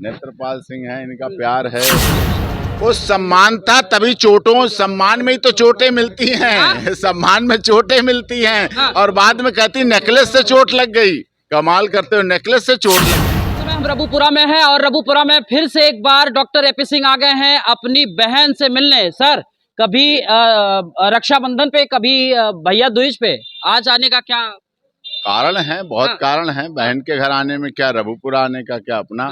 नेत्रपाल सिंह है, इनका प्यार है। वो सम्मान था तभी चोटों, सम्मान में ही तो चोटें मिलती हैं। सम्मान में चोटें मिलती हैं और बाद में कहती नेकलेस से चोट लग गई। कमाल करते हो, नेकलेस से चोट लग गई। हम रबुपुरा में हैं और रबुपुरा में फिर से एक बार डॉक्टर एपी सिंह आ गए हैं अपनी बहन से मिलने। सर, कभी रक्षाबंधन पे, कभी भैया दूज पे, आज आने का क्या कारण है? बहुत कारण है बहन के घर आने में। क्या रबुपुरा आने का क्या अपना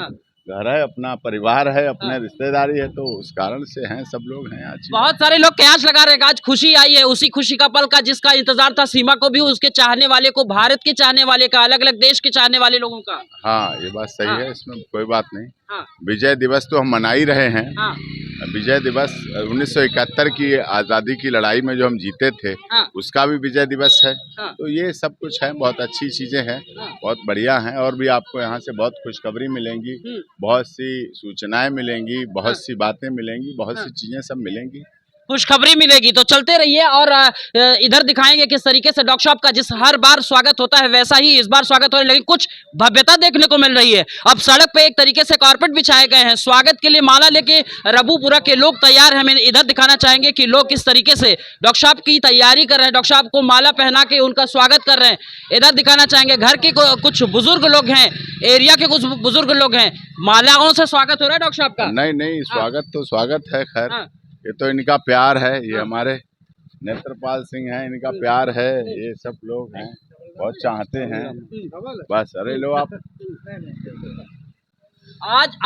घर है, अपना परिवार है, अपने रिश्तेदारी है, तो उस कारण से हैं, सब लोग हैं आज। बहुत सारे लोग कयास लगा रहे हैं आज खुशी आई है, उसी खुशी का पल का जिसका इंतजार था सीमा को भी, उसके चाहने वाले को, भारत के चाहने वाले का, अलग अलग देश के चाहने वाले लोगों का। हाँ, ये बात सही है, इसमें कोई बात नहीं। विजय दिवस तो हम मना ही रहे हैं। विजय दिवस 1971 की आज़ादी की लड़ाई में जो हम जीते थे, उसका भी विजय दिवस है। तो ये सब कुछ है, बहुत अच्छी चीजें हैं, बहुत बढ़िया हैं। और भी आपको यहाँ से बहुत खुशखबरी मिलेंगी, बहुत सी सूचनाएं मिलेंगी, बहुत सी बातें मिलेंगी, बहुत सी चीजें सब मिलेंगी, खुशखबरी मिलेगी। तो चलते रहिए और इधर दिखाएंगे किस तरीके से डॉक्टर साहब का जिस हर बार स्वागत होता है वैसा ही इस बार स्वागत हो रहा है, लेकिन कुछ भव्यता देखने को मिल रही है। अब सड़क पे एक तरीके से कारपेट बिछाए गए हैं, स्वागत के लिए माला लेके रबुपुरा के लोग तैयार हैं। हमें इधर दिखाना चाहेंगे कि लोग किस तरीके से डॉक्टर साहब की तैयारी कर रहे हैं, डॉक्टर साहब को माला पहना के उनका स्वागत कर रहे हैं। इधर दिखाना चाहेंगे घर के कुछ बुजुर्ग लोग हैं, एरिया के कुछ बुजुर्ग लोग हैं, मालाओं से स्वागत हो रहा है डॉक्टर साहब का। नहीं, स्वागत तो स्वागत है, खैर ये तो इनका प्यार है। ये हमारे नेत्रपाल सिंह हैं, इनका प्यार है, ये सब लोग हैं, बहुत चाहते हैं बस। अरे लो आप,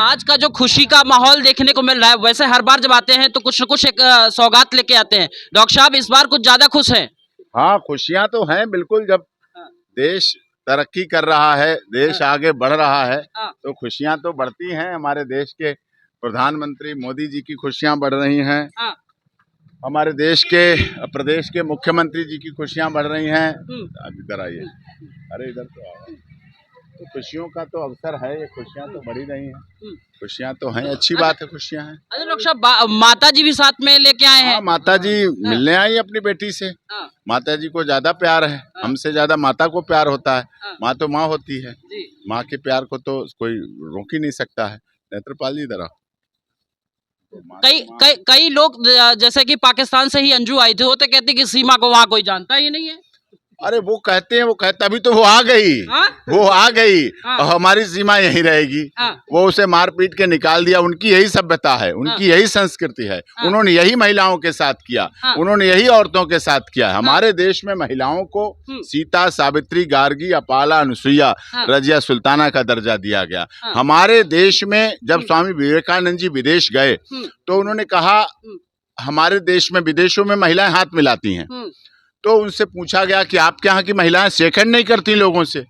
आज का जो खुशी का माहौल देखने को मिल रहा है, वैसे हर बार जब आते हैं तो कुछ न कुछ एक सौगात लेके आते हैं। डॉक्टर साहब इस बार कुछ ज्यादा खुश हैं? हाँ, खुशियां तो हैं बिल्कुल। जब देश तरक्की कर रहा है, देश आगे बढ़ रहा है, तो खुशियां तो बढ़ती हैं। हमारे देश के प्रधानमंत्री मोदी जी की खुशियां बढ़ रही हैं, हमारे देश के प्रदेश के मुख्यमंत्री जी की खुशियां बढ़ रही हैं। अब इधर आइए, अरे इधर तो आओ। तो खुशियों का तो अवसर है, ये खुशियां तो बढ़ी रही हैं, खुशियां तो हैं, अच्छी बात है, खुशियां हैं। अच्छा डॉक्टर साहब, माता जी भी साथ में लेके आए हैं? माता जी मिलने आई अपनी बेटी से। माता जी को ज्यादा प्यार है, हमसे ज्यादा माता को प्यार होता है। माँ तो माँ होती है, माँ के प्यार को तो कोई रोक ही नहीं सकता है। नेत्रपाल जी इधर आओ। कई लोग जैसे कि पाकिस्तान से ही अंजू आई थी, वो तो कहते कि सीमा को वहाँ कोई जानता ही नहीं है। अरे वो कहते हैं, तभी तो वो आ गई। वो आ गई और हमारी सीमा यहीं रहेगी। वो उसे मार पीट के निकाल दिया। उनकी यही सभ्यता है, उनकी यही संस्कृति है। उन्होंने यही महिलाओं के साथ किया, उन्होंने यही औरतों के साथ किया। हमारे देश में महिलाओं को सीता, सावित्री, गार्गी, अपाला, अनुसुईया, रजिया, सुल्ताना का दर्जा दिया गया। हमारे देश में जब स्वामी विवेकानंद जी विदेश गए तो उन्होंने कहा हमारे देश में, विदेशों में महिलाएं हाथ मिलाती हैं। तो उनसे पूछा गया कि आपके यहाँ की महिलाएं शेक हैंड नहीं करती लोगों से।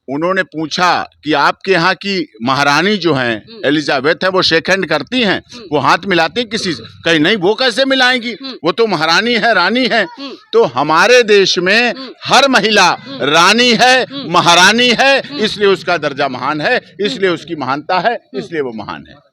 उन्होंने पूछा कि आपके यहाँ की महारानी जो हैं एलिजाबेथ है, वो शेक हैंड करती हैं, वो हाथ मिलाती हैं किसी से? कहीं नहीं, वो कैसे मिलाएंगी, वो तो महारानी है, रानी है। तो हमारे देश में हर महिला रानी है, महारानी है, इसलिए उसका दर्जा महान है, इसलिए उसकी महानता है, इसलिए वो महान है।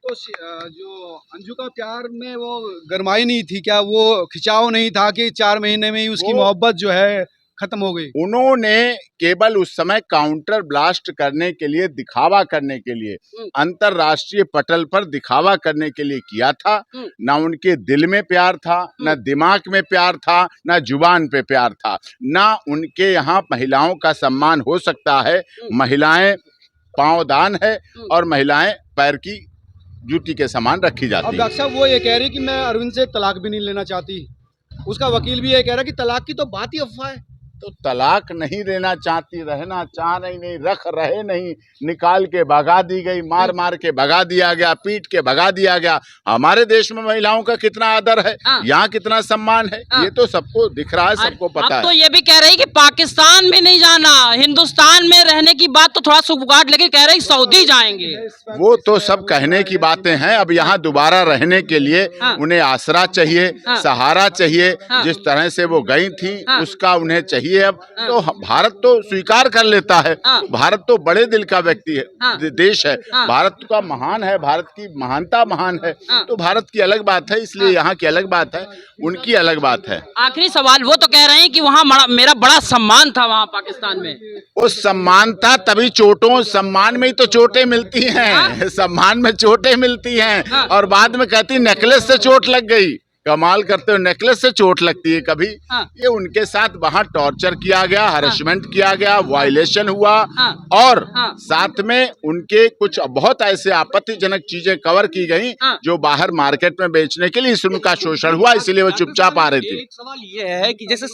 तो जो अंजू का प्यार में वो गरमाई नहीं थी क्या, वो खिंचाव नहीं था कि 4 महीने में ही उसकी मोहब्बत जो है खत्म हो गई? उन्होंने केवल उस समय काउंटर ब्लास्ट करने के लिए, दिखावा करने के लिए, अंतरराष्ट्रीय पटल पर दिखावा करने के लिए किया था। ना उनके दिल में प्यार था, ना दिमाग में प्यार था, ना जुबान पे प्यार था, ना उनके यहाँ महिलाओं का सम्मान हो सकता है। महिलाएं पांवदान है और महिलाएं पैर की जूती के समान रखी जाती है। अब डॉक्टर साहब वो ये कह रही कि मैं अरविंद से तलाक भी नहीं लेना चाहती, उसका वकील भी ये कह रहा है कि तलाक की तो बात ही अफवाह है। तो तलाक नहीं लेना चाहती, रहना चाह रही नहीं, रख रहे नहीं, निकाल के भगा दी गई, मार मार के भगा दिया गया, पीट के भगा दिया गया। हमारे देश में महिलाओं का कितना आदर है, यहाँ कितना सम्मान है, ये तो सबको दिख रहा है, सबको पता है। तो ये भी कह रही कि पाकिस्तान में नहीं जाना, हिंदुस्तान में रहने की बात तो थोड़ा सुगाट, लेकिन कह रही सऊदी जाएंगे। वो तो सब कहने की बातें हैं। अब यहाँ दोबारा रहने के लिए उन्हें आसरा चाहिए, सहारा चाहिए। जिस तरह से वो गई थी उसका उन्हें चाहिए चाहिए अब तो भारत तो स्वीकार कर लेता है। भारत तो बड़े दिल का व्यक्ति है, देश है, भारत का महान है, भारत की महानता महान है, तो भारत की अलग बात है, इसलिए यहाँ की अलग बात है, उनकी अलग बात है। आखिरी सवाल, वो तो कह रहे हैं कि वहाँ मेरा बड़ा सम्मान था वहाँ पाकिस्तान में। वो सम्मान था तभी सम्मान में ही तो चोटें मिलती हैं, सम्मान में चोटें मिलती हैं और बाद में कहती नेकलेस से चोट लग गई। कमाल करते हो, नेकलेस से चोट लगती है कभी। ये उनके साथ वहां टॉर्चर किया गया, हरेसमेंट किया गया, वायलेशन हुआ और साथ में उनके कुछ बहुत ऐसे आपत्तिजनक चीजें कवर की गई जो बाहर मार्केट में बेचने के लिए उनका शोषण हुआ, इसलिए वो चुपचाप आ रहे थे। एक सवाल ये है कि जैसे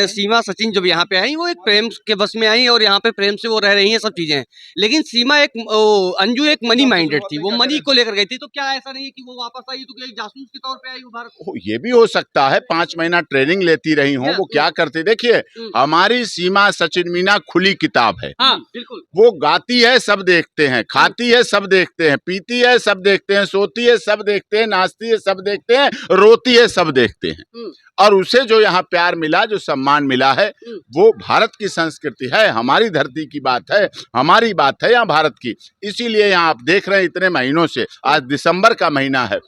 सीमा सचिन जब यहाँ पे आई, वो एक प्रेम के बस में आई और यहाँ पे प्रेम से वो रह रही है, सब चीजें हैं, लेकिन सीमा अंजू एक मनी माइंडेड थी, वो मनी को लेकर गई थी, तो क्या ऐसा नहीं है कि वो वापस आई तो एक जासूस के तौर पे आई? ये भी हो सकता है, 5 महीना ट्रेनिंग लेती रही हो, वो क्या करते। देखिए हमारी सीमा सचिन मीना खुली किताब है, बिल्कुल। वो गाती है सब देखते हैं, खाती है सब देखते हैं, पीती है सब देखते हैं, सोती है सब देखते हैं, नाचती है सब देखते हैं, रोती है सब देखते हैं। और उसे जो यहाँ प्यार मिला, जो सम्मान मिला है, वो भारत की संस्कृति है, हमारी धरती की बात है, हमारी बात है यहाँ भारत की। इसीलिए यहाँ आप देख रहे हैं इतने महीनों से, आज दिसंबर का महीना है,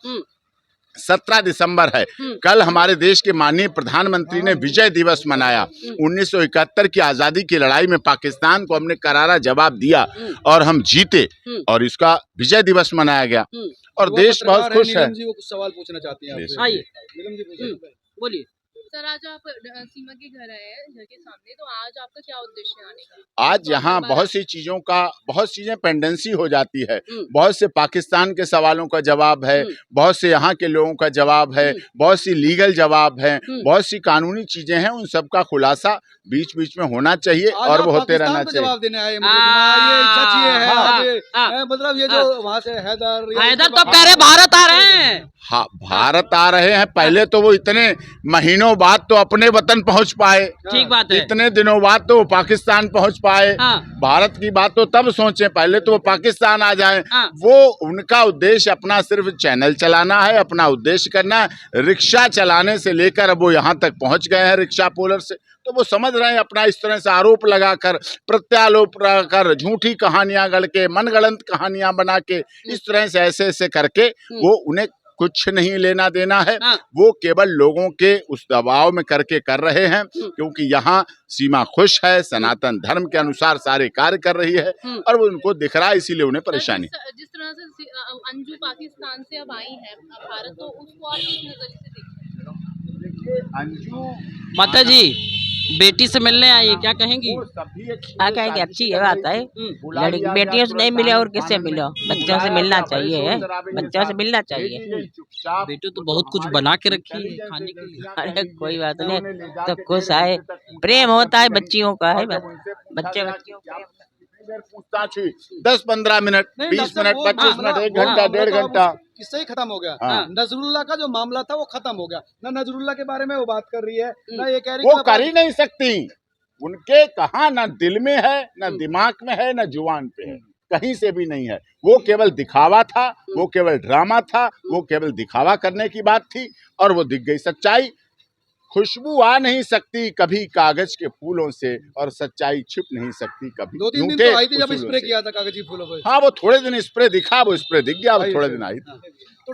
17 दिसंबर है, कल हमारे देश के माननीय प्रधानमंत्री ने विजय दिवस मनाया। 1971 की आजादी की लड़ाई में पाकिस्तान को हमने करारा जवाब दिया और हम जीते और इसका विजय दिवस मनाया गया और देश बहुत खुश है। नीलम जी वो कुछ सवाल पूछना चाहती हैं आपसे। आइए, नीलम जी पूछिए। बोलिए। सर, आज आप सीमा के घर आए हैं, घर के सामने, तो आज आपका क्या उद्देश्य है आने का? आज यहाँ बहुत सी चीजें पेंडेंसी हो जाती है, बहुत से पाकिस्तान के सवालों का जवाब है, बहुत से यहाँ के लोगों का जवाब है, बहुत सी लीगल जवाब है, बहुत सी कानूनी चीजें हैं, उन सब का खुलासा बीच बीच में होना चाहिए और वो होते रहना चाहिए। जवाब देने आए, ये सच ये है, मतलब ये जो वहाँ से हैदर तो कह रहे भारत आ रहे हैं। हाँ, भारत आ रहे हैं। पहले तो वो इतने महीनों बाद तो अपने वतन पहुंच पाए, ठीक बात है, इतने दिनों बाद तो वो पाकिस्तान पहुंच पाए। भारत की बात तो तब सोचे, पहले तो वो पाकिस्तान आ जाए। वो उनका उद्देश्य अपना सिर्फ चैनल चलाना है, अपना उद्देश्य करना है, रिक्शा चलाने से लेकर अब वो यहाँ तक पहुंच गए हैं, रिक्शा पोलर से। तो वो समझ रहे हैं अपना इस तरह से आरोप लगाकर, प्रत्यारोप लगाकर, झूठी कहानियां गढ़ के, मनगढ़ंत कहानियां बना के, इस तरह से ऐसे करके वो उन्हें कुछ नहीं लेना देना है। वो केवल लोगों के उस दबाव में करके कर रहे हैं, क्योंकि यहाँ सीमा खुश है, सनातन धर्म के अनुसार सारे कार्य कर रही है और वो उनको दिख रहा है, इसीलिए उन्हें परेशानी। जिस तरह से अंजू पाकिस्तान से अब आई है भारत, तो उसको आप किस नजरिए से देखते हैं? अंजू माता जी बेटी से मिलने आई है, क्या कहेंगी? कहेंगे अच्छी है बात है, लड़की बेटियों से नहीं मिले और किससे मिलो, बच्चों से मिलना चाहिए, बच्चों से मिलना चाहिए। बेटी तो बहुत कुछ बना के रखी है खाने के लिए। अरे कोई बात नहीं, तो खुश है, प्रेम होता है बच्चियों का, है बच्चे बच्चियों का। पूछताछ हुई 10-15 मिनट, 20 मिनट, 25 मिनट, 1 घंटा, 1.5 घंटा, किस्सा ही खत्म हो गया। नजरुल्लाह का जो मामला था वो खत्म हो गया, ना नजरुल्लाह के बारे में वो बात कर रही है, ना ये कह रही वो कर ही नहीं सकती। उनके कहा ना दिल में है, ना दिमाग में है, ना जुबान पे है, कहीं से भी नहीं है। वो केवल दिखावा था, वो केवल ड्रामा था, वो केवल दिखावा करने की बात थी और वो दिख गई सच्चाई। खुशबू आ नहीं सकती कभी कागज के फूलों से और सच्चाई छिप नहीं सकती कभी। 2-3 दिन तो आई थी जब स्प्रे किया था कागजी फूलों को। हाँ, वो थोड़े दिन स्प्रे दिखा, वो स्प्रे दिख गया, वो थोड़े दिन आई थी। तो